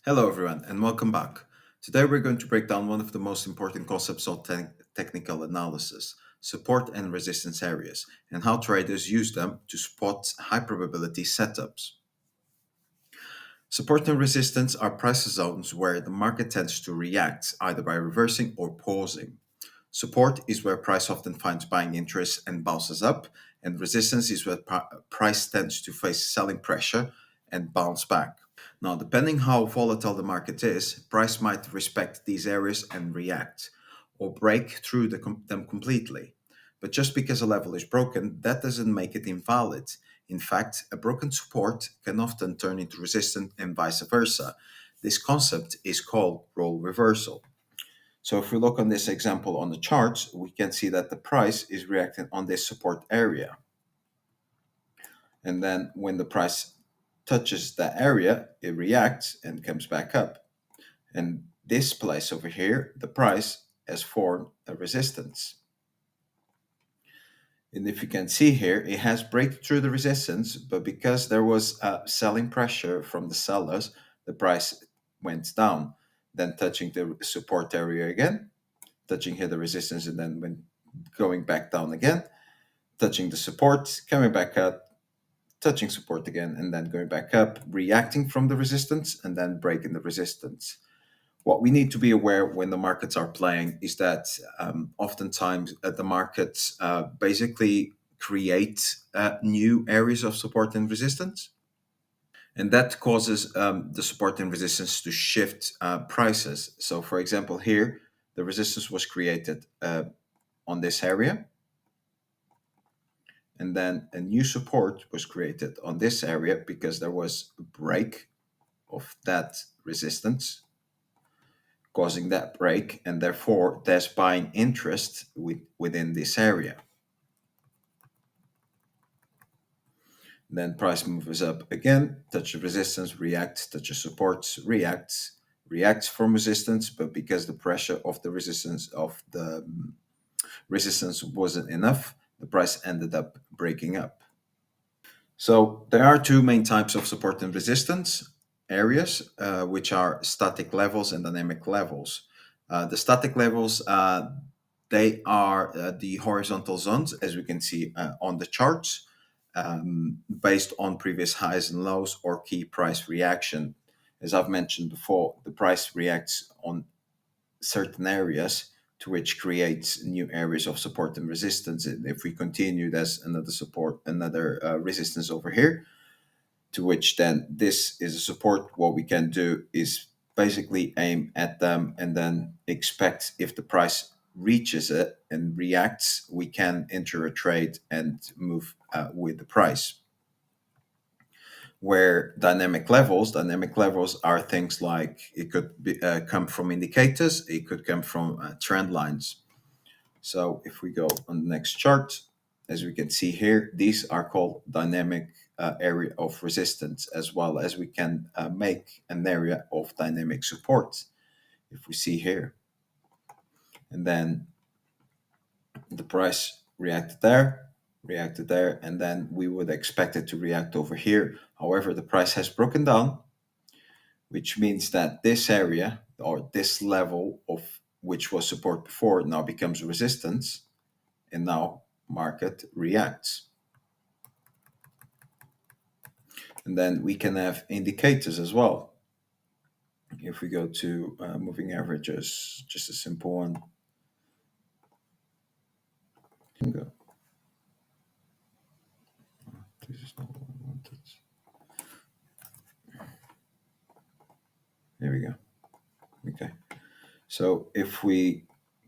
Hello, everyone, and welcome back. Today, we're going to break down one of the most important concepts of technical analysis support and resistance areas, and how traders use them to spot high probability setups. Support and resistance are price zones where the market tends to react either by reversing or pausing. Support is where price often finds buying interest and bounces up, and resistance is where price tends to face selling pressure and bounce back. Now, depending how volatile the market is, price might respect these areas and react, or break through them completely. But just because a level is broken, that doesn't make it invalid. In fact, a broken support can often turn into resistance and vice versa. This concept is called role reversal. So if we look on this example on the charts, we can see that the price is reacting on this support area. And then when the price touches that area, it reacts and comes back up. And this place over here, the price has formed a resistance. And if you can see here, it has break through the resistance, but because there was selling pressure from the sellers, the price went down, then touching the support area again, touching here the resistance, and then when going back down again, touching the support, coming back up, touching support again, and then going back up, reacting from the resistance, and then breaking the resistance. What we need to be aware when the markets are playing is that oftentimes the markets basically create new areas of support and resistance. And that causes the support and resistance to shift prices. So, for example, here, the resistance was created on this area, and then a new support was created on this area because there was a break of that resistance causing that break, and therefore there's buying interest within this area. Then price moves up again, touch the resistance, reacts, touches supports, reacts from resistance, but because the pressure of the resistance wasn't enough, the price ended up breaking up. So there are two main types of support and resistance areas, which are static levels and dynamic levels. The static levels, they are the horizontal zones, as we can see on the charts, based on previous highs and lows or key price reaction. As I've mentioned before, the price reacts on certain areas to which creates new areas of support and resistance. And if we continue, there's another resistance over here, to which then this is a support. What we can do is basically aim at them and then expect if the price reaches it and reacts, we can enter a trade and move with the price. Where dynamic levels are things like it could come from indicators, it could come from trend lines. So if we go on the next chart, as we can see here, these are called dynamic area of resistance, as well as we can make an area of dynamic support, if we see here. And then the price reacted there, and then we would expect it to react over here. However, the price has broken down, which means that this area or this level of which was support before now becomes resistance, and now market reacts. And then we can have indicators as well. If we go to moving averages, just a simple one. Go. This is not what I wanted. There we go. Okay. So if we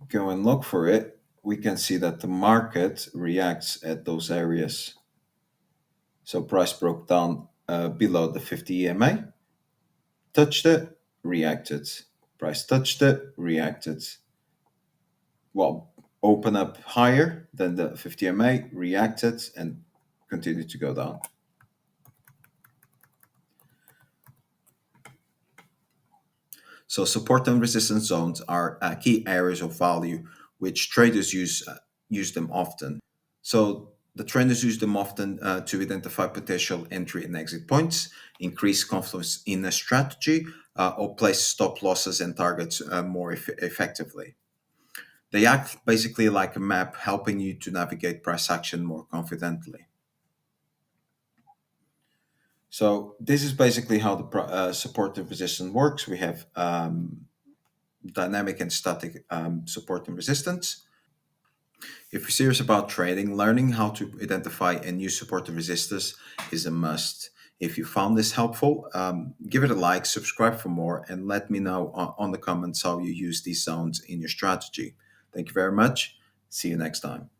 go and look for it, we can see that the market reacts at those areas. So price broke down below the 50 EMA, touched it, reacted. Price touched it, reacted. Well, open up higher than the 50 EMA, reacted, and continued to go down. So support and resistance zones are key areas of value which traders use them often. So The traders use them often to identify potential entry and exit points, increase confidence in a strategy, or place stop losses and targets more effectively. They act basically like a map, helping you to navigate price action more confidently. So this is basically how the support and resistance works. We have dynamic and static support and resistance. If you're serious about trading, learning how to identify and use support and resistors is a must. If you found this helpful, give it a like, subscribe for more, and let me know on the comments how you use these zones in your strategy. Thank you very much. See you next time.